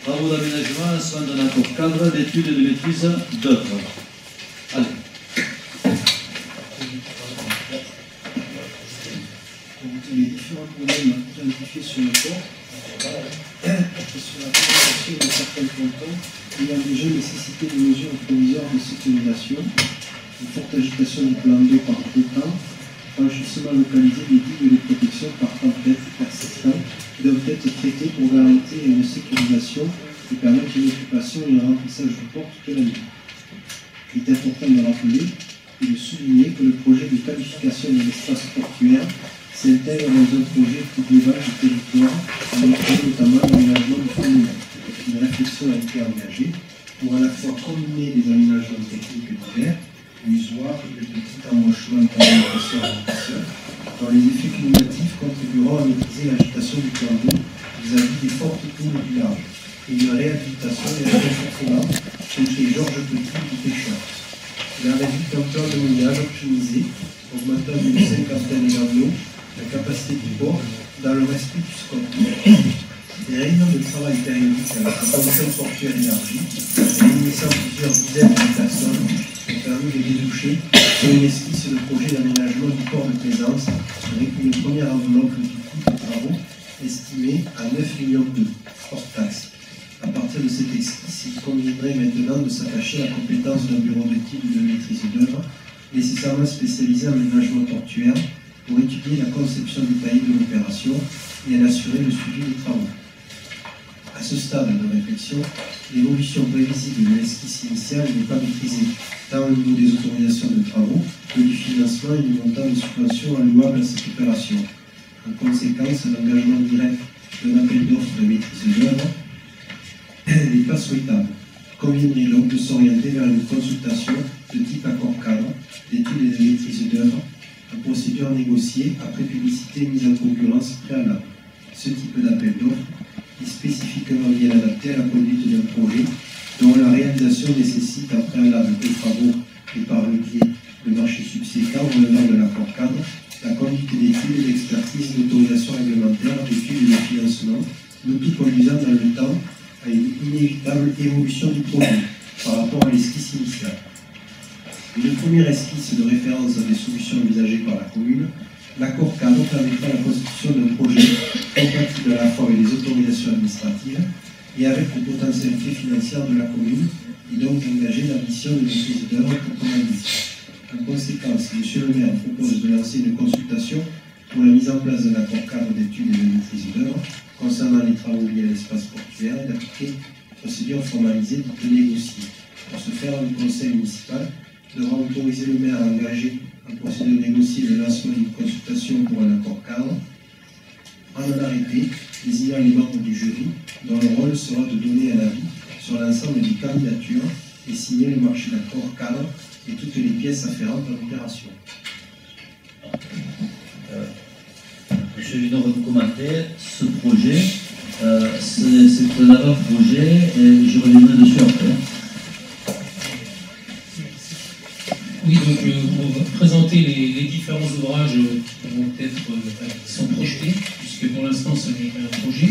Travaux d'aménagement, lancement d'un accord cadre d'études et de maîtrise d'œuvre. Allez. Les différents problèmes identifiés sur le port, sur la présentation de certains pontons ayant déjà nécessité des mesures provisoires de sécurisation, une forte agitation du plan d'eau par gros temps, franchissement localisé des digues de protection par tempête persistant qui doivent être traitées pour garantir une sécurisation et permettre une occupation et un remplissage du port toute l'année. Il est important de rappeler et de souligner que le projet de qualification de l'espace portuaire s'intègre dans un projet plus global du territoire, avec notamment l'aménagement du phénomène. Une réflexion a été engagée pour à la fois combiner les aménagements techniques divers, l'usoir, le petit embauchement de l'alimentation, dont les effets climatiques contribueront à maîtriser l'agitation du plan d'eau vis-à-vis des fortes courbes du large, et une réhabilitation des renforcements chez Georges Petit du pêcheur. Il en résulte un plan de mouillage optimisé, augmentant d'une cinquantaine d'anneaux la capacité du port dans le respect du scope. Des réunions de travail périodiques avec la commission portuaire élargie, réunissant plusieurs dizaines de personnes, ont permis de déboucher sur une esquisse de projet d'aménagement du port de plaisance avec une première enveloppe du coût des travaux estimée à 9 millions d'euros, hors taxe. À partir de cette esquisse, il conviendrait maintenant de s'attacher à la compétence d'un bureau d'études de maîtrise d'œuvre, nécessairement spécialisé en aménagement portuaire, pour étudier la conception détaillée de l'opération et en assurer le suivi des travaux. À ce stade de réflexion, l'évolution prévisible de l'esquisse initiale n'est pas maîtrisée, tant au niveau des autorisations de travaux que du financement et du montant de subventions allouables à cette opération. En conséquence, l'engagement direct d'un appel d'offres de maîtrise d'œuvre n'est pas souhaitable. Il conviendrait donc de s'orienter vers une consultation de type accord cadre, d'études et de maîtrise d'œuvre, en procédure négociée après publicité mise en concurrence préalable. Ce type d'appel d'offres est spécifiquement bien adapté à la conduite d'un projet dont la réalisation nécessite un préalable de travaux et par le biais de marchés subséquents relevant de l'accord cadre, la conduite d'études, d'expertise, d'autorisation réglementaire, d'études et de financement, le tout conduisant dans le temps à une inévitable évolution du projet par rapport à l'esquisse initiale. Une première esquisse de référence à des solutions envisagées par la commune, l'accord cadre permettra la constitution d'un projet compatible à la fois avec les autorisations administratives et avec les potentialités financières de la commune, et donc d'engager la mission de maîtrise d'œuvre proprement dite. En conséquence, M. le maire propose de lancer une consultation pour la mise en place d'un accord cadre d'études et de maîtrise d'œuvre concernant les travaux liés à l'espace portuaire et d'appliquer une procédure formalisée de négocier. Pour ce faire, le conseil municipal devra autoriser le maire à engager en procédure négociée le lancement d'une consultation pour un accord cadre en un arrêté désignant les membres du jury dont le rôle sera de donner un avis sur l'ensemble des candidatures et signer le marché d'accord cadre et toutes les pièces afférentes à l'opération. Monsieur Junot va vous commenter ce projet. C'est un avant-projet et je reviendrai dessus après. Oui, donc pour présenter les différents ouvrages qui vont être, qui sont projetés, puisque pour l'instant ce n'est qu'un projet.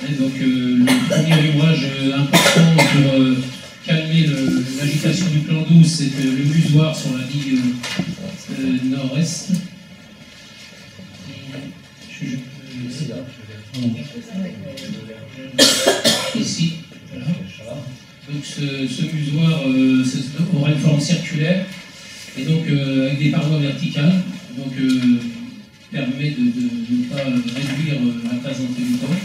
Et donc le premier ouvrage important pour calmer l'agitation du plan d'eau, c'est le musoir sur la digue nord-est. Ici, voilà. Donc ce musoir aura une forme circulaire et donc avec des parois verticales, donc permet de ne pas réduire la tasse d'entrée du temps.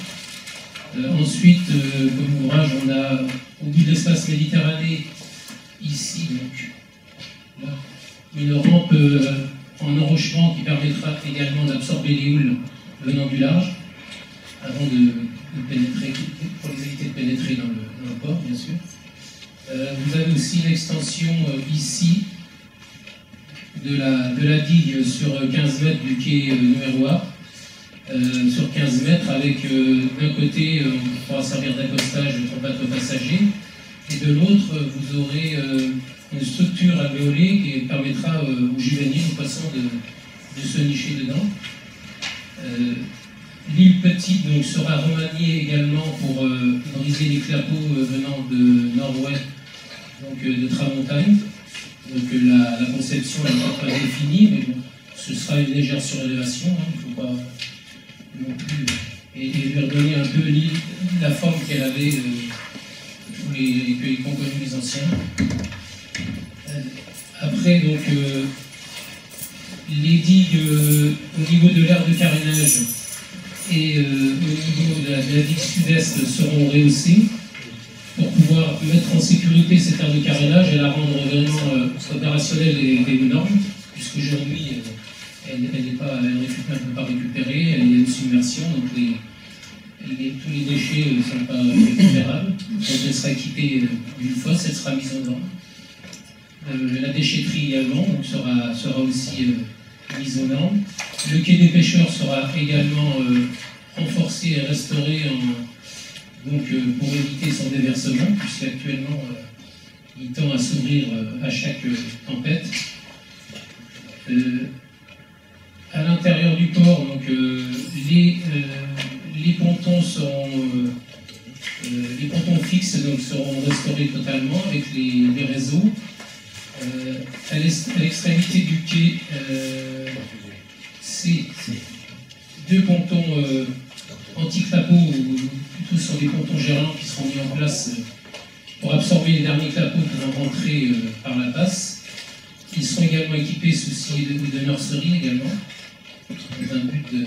Ensuite, comme ouvrage, on a au bout de l'espace Méditerranée, ici, donc là, une rampe en enrochement qui permettra également d'absorber les houles venant du large, avant de pénétrer, pour les éviter de pénétrer dans le port, bien sûr. Vous avez aussi l'extension ici de la digue sur 15 mètres du quai Numérois, sur 15 mètres avec d'un côté on pourra servir d'accostage pour bateaux passagers et de l'autre vous aurez une structure alvéolée qui permettra aux juvéniles, aux passants de se nicher dedans. L'île petite donc, sera remaniée également pour briser les clapots venant de nord-ouest, donc de Tramontagne. Donc la conception n'est pas définie, mais bon, ce sera une légère surélévation, hein, il ne faut pas non plus. Et lui redonner un peu la forme qu'elle avait, qu'ont connu les anciens. Après, donc, les digues au niveau de l'aire de carénage et au niveau de la digue sud-est seront rehaussées pour pouvoir mettre en sécurité cette aire de carénage et la rendre vraiment opérationnelle et aux normes, puisqu'aujourd'hui, elle ne peut pas récupérer, il y a une submersion, donc tous les déchets ne sont pas récupérables. Donc elle sera équipée d'une fosse, elle sera mise aux normes. La déchetterie également donc sera aussi mise aux normes. Le quai des pêcheurs sera également renforcé et restauré pour éviter son déversement, puisqu'actuellement il tend à s'ouvrir à chaque tempête. À l'intérieur du port, donc, les pontons fixes donc, seront restaurés totalement avec les réseaux. À l'extrémité du quai, c'est deux pontons anti-clapots, ou plutôt sur des pontons gérants qui seront mis en place pour absorber les derniers clapots qui vont rentrer par la passe. Ils seront également équipés soucis de nurserie également, dans un but de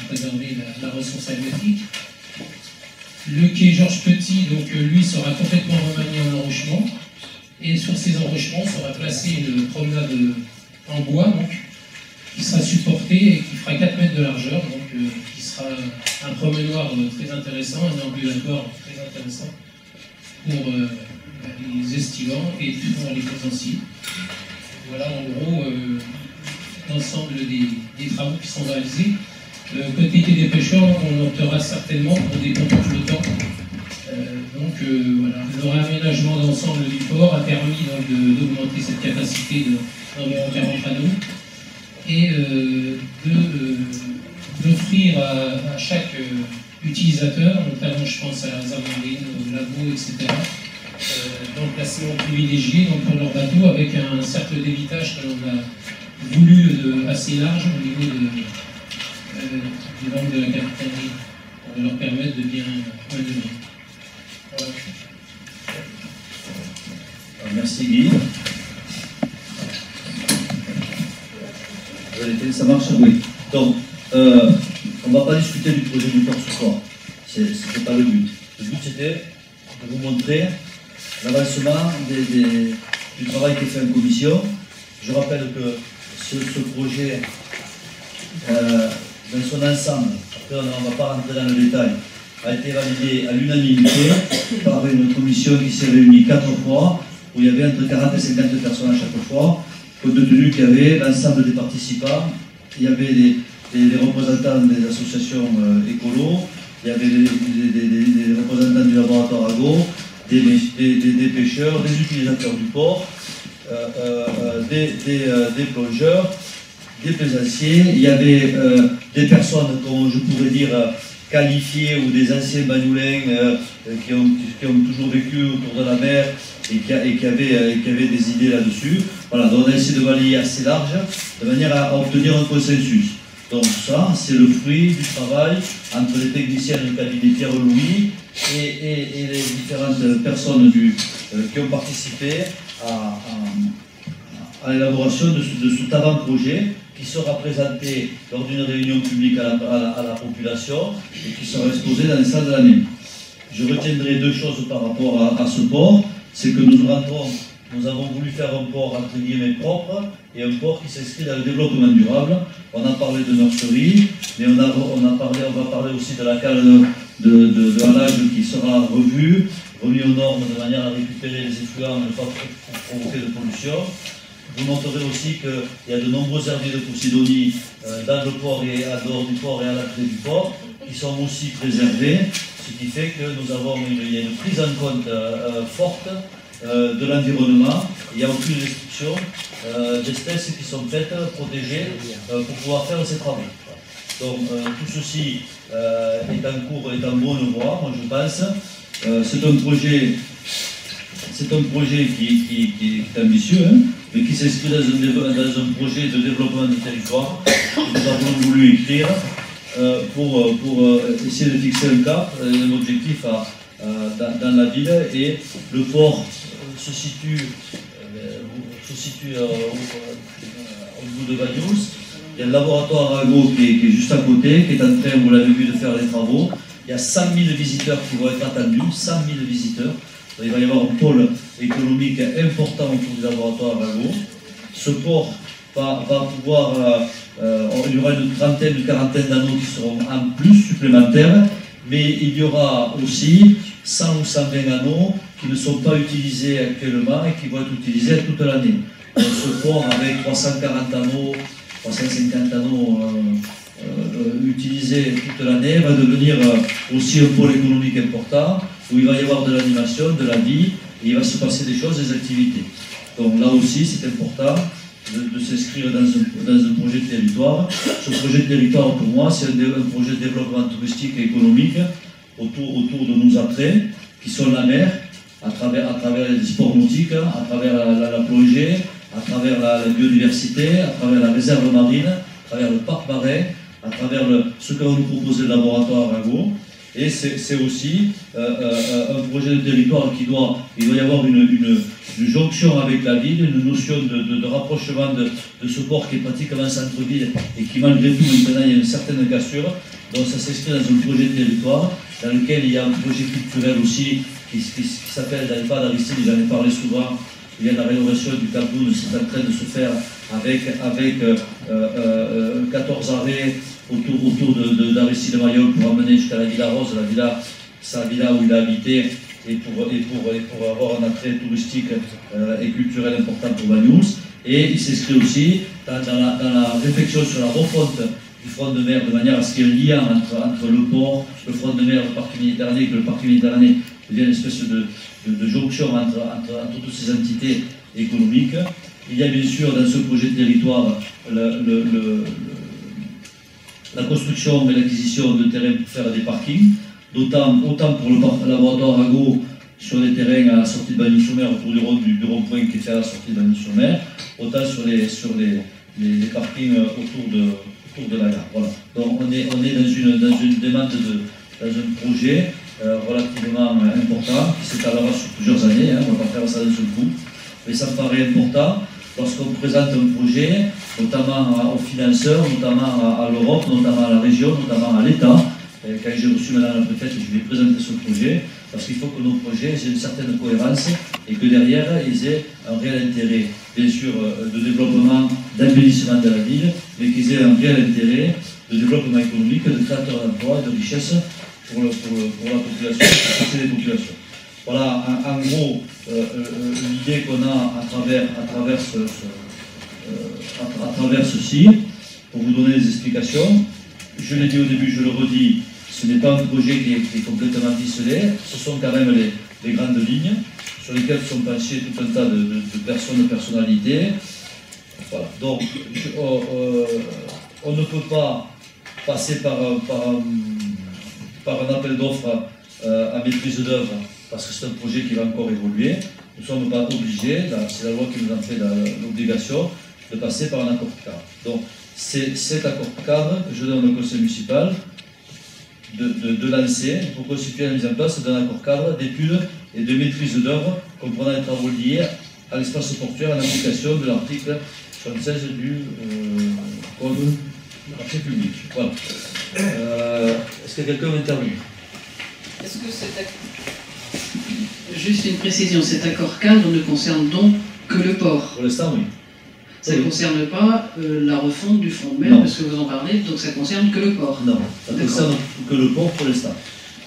préserver la ressource halieutique. Le quai Georges Petit, donc lui, sera complètement remanié en enrochement. Et sur ces enrochements sera placée une promenade en bois, donc, qui sera supportée et qui fera 4 mètres de largeur, donc qui sera un promenoir très intéressant, un ambulatoire très intéressant pour les estivants et pour les plaisanciers. Voilà en gros l'ensemble des travaux qui sont réalisés. Côté quai des pêcheurs, on optera certainement pour des pontons flottants. Voilà. Le réaménagement d'ensemble du port a permis d'augmenter cette capacité d'environ 40 panneaux et d'offrir à chaque utilisateur, notamment je pense à la réserve marine, au labo, etc., d'emplacement privilégié pour leur bateau avec un cercle d'évitage que l'on a voulu assez large au niveau du membre de la capitainerie pour leur permettre de bien manœuvrer. Voilà. Merci Guy. Ça marche, oui. Donc, on ne va pas discuter du projet du port ce soir. Ce n'était pas le but. Le but c'était de vous montrer l'avancement du travail qui est fait en commission. Je rappelle que ce projet, dans son ensemble, après on ne va pas rentrer dans le détail, a été validé à l'unanimité par une commission qui s'est réunie 4 fois, où il y avait entre 40 et 50 personnes à chaque fois, compte tenu qu'il y avait l'ensemble des participants, il y avait des représentants des associations écolos, il y avait des représentants du laboratoire AGO, des pêcheurs, des utilisateurs du port, des plongeurs, des plaisanciers, il y avait des personnes, comme je pourrais dire, qualifiés ou des anciens bagnoulins qui ont toujours vécu autour de la mer et qui avaient des idées là-dessus. Voilà, donc on a essayé de balayer assez large de manière à obtenir un consensus. Donc ça, c'est le fruit du travail entre les techniciens du cabinet Pierre-Louis et les différentes personnes qui ont participé à l'élaboration de cet avant-projet qui sera présenté lors d'une réunion publique à la population et qui sera exposé dans les salles de l'année. Je retiendrai 2 choses par rapport à ce port, c'est que nous avons voulu faire un port entre guillemets propre et un port qui s'inscrit dans le développement durable. On a parlé de nurserie, mais on va parler aussi de la cale de halage qui sera revue, remis aux normes de manière à récupérer les effluents et ne pas provoquer de pollution. Vous noterez aussi qu'il y a de nombreux herbiers de Posidonie dans le port et à dehors du port et à l'entrée du port qui sont aussi préservés, ce qui fait que il y a une prise en compte forte de l'environnement. Il n'y a aucune restriction d'espèces qui sont faites, protégées pour pouvoir faire ces travaux. Donc tout ceci est en cours, est en bonne voie, moi je pense. C'est un projet qui est ambitieux, hein, mais qui s'inscrit dans un projet de développement du territoire que nous avons voulu écrire pour essayer de fixer un cap, un objectif dans la ville. Et le port se situe au niveau de Banyuls. Il y a le laboratoire Arago qui est juste à côté, qui est en train, vous l'avez vu, de faire les travaux. Il y a 100 000 visiteurs qui vont être attendus, 100 000 visiteurs. Il va y avoir un pôle économique important autour du laboratoire Arago. Ce port va pouvoir, il y aura une trentaine, une quarantaine d'anneaux qui seront en plus supplémentaires, mais il y aura aussi 100 ou 120 anneaux qui ne sont pas utilisés actuellement et qui vont être utilisés toute l'année. Donc ce port avec 340 anneaux, 350 anneaux utilisés toute l'année va devenir aussi un pôle économique important où il va y avoir de l'animation, de la vie, et il va se passer des choses, des activités. Donc là aussi, c'est important de s'inscrire dans un projet de territoire. Ce projet de territoire, pour moi, c'est un projet de développement touristique et économique autour de nos attraits, qui sont la mer, à travers les sports nautiques, à travers la plongée, à travers la biodiversité, à travers la réserve marine, à travers le parc marin, à travers ce que va nous proposer le laboratoire Arago. Et c'est aussi un projet de territoire il doit y avoir une jonction avec la ville, une notion de rapprochement de ce port qui est pratiquement centre-ville et qui malgré tout maintenant il y a une certaine cassure. Donc ça s'inscrit dans un projet de territoire dans lequel il y a un projet culturel aussi qui s'appelle l'Alpha d'Aristide, j'en ai parlé souvent. Il y a la rénovation du Cap-Doun, c'est en train de se faire avec 14 arrêts autour d'Aristide Mayol pour amener jusqu'à la Villa Rose, sa villa où il a habité, et pour avoir un attrait touristique et culturel important pour Banyuls. Et il s'inscrit aussi dans la réflexion sur la refonte du front de mer, de manière à ce qu'il y ait un lien entre le port, le front de mer, le parc Méditerranée, que le parc Méditerranée devient une espèce de jonction entre toutes ces entités économiques. Il y a bien sûr dans ce projet de territoire la construction et l'acquisition de terrains pour faire des parkings, autant pour le laboratoire Arago sur les terrains à la sortie de Bagny-sur-Mer, autour du rond-point qui est fait à la sortie de Bagny-sur-Mer, autant sur les parkings autour de la gare. Voilà. Donc on est dans une demande dans un projet relativement important qui s'étalera sur plusieurs années, hein, on ne va pas faire ça d'un seul coup, mais ça me paraît important lorsqu'on présente un projet, notamment aux financeurs, notamment à l'Europe, notamment à la région, notamment à l'État. Quand j'ai reçu Madame la Préfète, je vais présenter ce projet, parce qu'il faut que nos projets aient une certaine cohérence et que derrière, ils aient un réel intérêt, bien sûr, de développement, d'embellissement de la ville, mais qu'ils aient un réel intérêt de développement économique, de créateur d'emplois et de richesse pour la population, pour passer les populations. Voilà, en gros, l'idée qu'on a à travers ceci, pour vous donner des explications. Je l'ai dit au début, je le redis, ce n'est pas un projet qui est complètement ficelé, ce sont quand même les grandes lignes sur lesquelles sont penchées tout un tas de personnes, de personnalités. Voilà. Donc, on ne peut pas passer par un appel d'offres à maîtrise d'œuvre, parce que c'est un projet qui va encore évoluer. Nous ne sommes pas obligés, c'est la loi qui nous en fait l'obligation, de passer par un accord cadre. Donc, c'est cet accord cadre que je donne au conseil municipal de lancer pour constituer la mise en place d'un accord cadre d'études et de maîtrise d'œuvre comprenant les travaux liés à l'espace portuaire en application de l'article 76 du Code du marché public. Voilà. Est-ce que quelqu'un veut intervenir? Est-ce que juste une précision, cet accord cadre ne concerne donc que le port? Pour l'instant, oui. Ça ne concerne pas la refonte du front de mer, parce que vous en parlez, donc ça concerne que le port? Non, ça concerne que le port pour l'instant.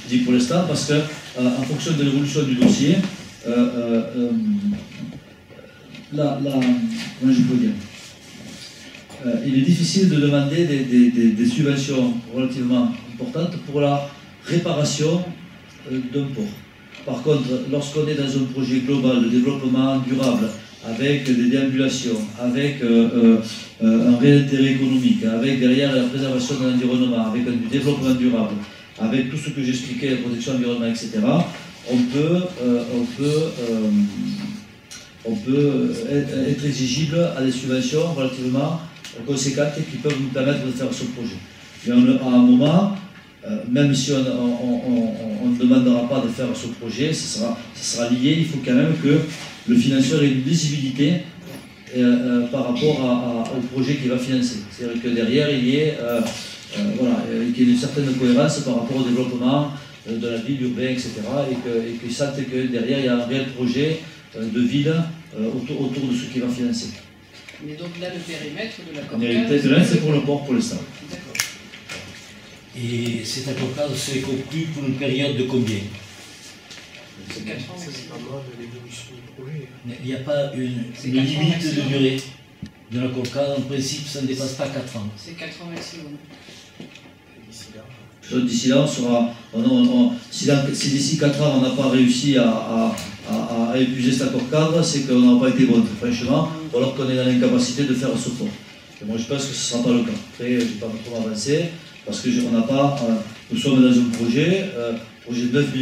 Je dis pour l'instant parce que, en fonction de l'évolution du dossier, comment je peux dire, il est difficile de demander des subventions relativement importantes pour la réparation d'un port. Par contre, lorsqu'on est dans un projet global de développement durable, avec des déambulations, avec un réel intérêt économique, avec derrière la préservation de l'environnement, avec du développement durable, avec tout ce que j'expliquais, la protection de l'environnement, etc., on peut être exigible à des subventions relativement conséquentes qui peuvent nous permettre de faire ce projet. Mais à un moment, même si on ne demandera pas de faire ce projet, ça sera lié, il faut quand même que le financeur ait une visibilité par rapport au projet qu'il va financer. C'est-à-dire que derrière, il y ait qu'il y ait une certaine cohérence par rapport au développement de la ville, urbaine, etc. Et qu'il sente que derrière, il y a un réel projet de ville autour de ce qu'il va financer. Mais donc là, le périmètre de la COP15, c'est pour le port pour l'instant. D'accord. Et cet accord-cadre serait conclu pour une période de combien? C'est 4 ans. C'est pas mal de l'évolution du projet. Il n'y a pas une limite de durée de l'accord-cadre. En principe, ça ne dépasse pas 4 ans. C'est 4 ans maximum. D'ici là, on sera. Si d'ici 4 ans, on n'a pas réussi à épuiser cet accord cadre, c'est qu'on n'a pas été bon, franchement, ou alors qu'on est dans l'incapacité de faire ce port. Et moi, je pense que ce ne sera pas le cas. Après, je ne vais pas trop avancer, parce que nous sommes dans un projet de 9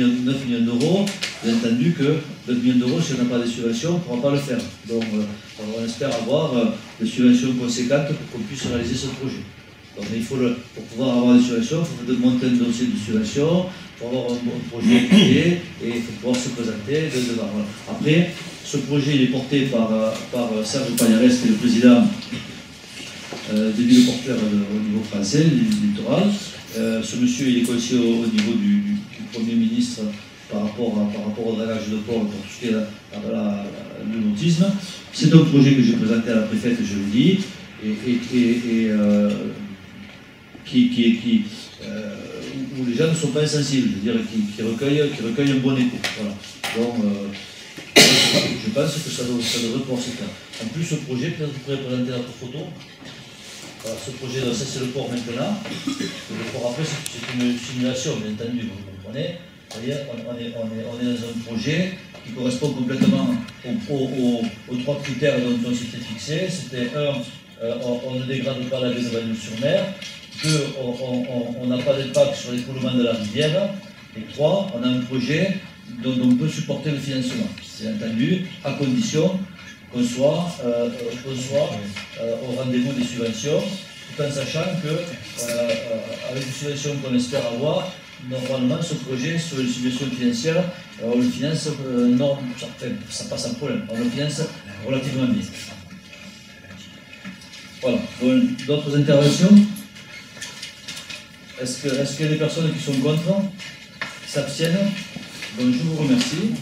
millions d'euros. Bien entendu que 9 millions d'euros, si on n'a pas de subventions, on ne pourra pas le faire. Donc, on espère avoir des subventions conséquentes pour qu'on puisse réaliser ce projet. Donc, pour pouvoir avoir des subventions, il faut monter un dossier de subvention, pour avoir un bon projet étudié, et il faut pouvoir se présenter devant. Voilà. Après, ce projet il est porté par Serge Pagliares, qui est le président des villes portuaires au niveau français, du littoral. Ce monsieur il est conseiller au niveau du Premier ministre par rapport au dragage de port pour tout ce qui est le nautisme. C'est un projet que j'ai présenté à la préfète, je le dis, où les gens ne sont pas insensibles, je veux dire, qui recueillent un bon écho. Voilà. Donc, je pense que ça devrait pouvoir se faire. En plus, ce projet, peut-être vous pourrez présenter notre photo. Voilà, ce projet, ça c'est le port maintenant. Le port après, c'est une simulation, bien entendu, vous comprenez. C'est-à-dire, on est dans un projet qui correspond complètement aux 3 critères dont on s'était fixé. C'était 1, on ne dégrade pas la baie de Bagnols-sur-Mer. 2, on n'a pas d'impact sur l'écoulement de la rivière. Et 3, on a un projet dont on peut supporter le financement. C'est entendu, à condition qu'on soit au rendez-vous des subventions, tout en sachant qu'avec les subventions qu'on espère avoir, normalement ce projet, sur les subventions financières, on le finance, ça passe sans problème, on le finance relativement bien. Voilà, d'autres interventions? Est-ce qu'il y a des personnes qui sont contre, qui s'abstiennent? Donc je vous remercie.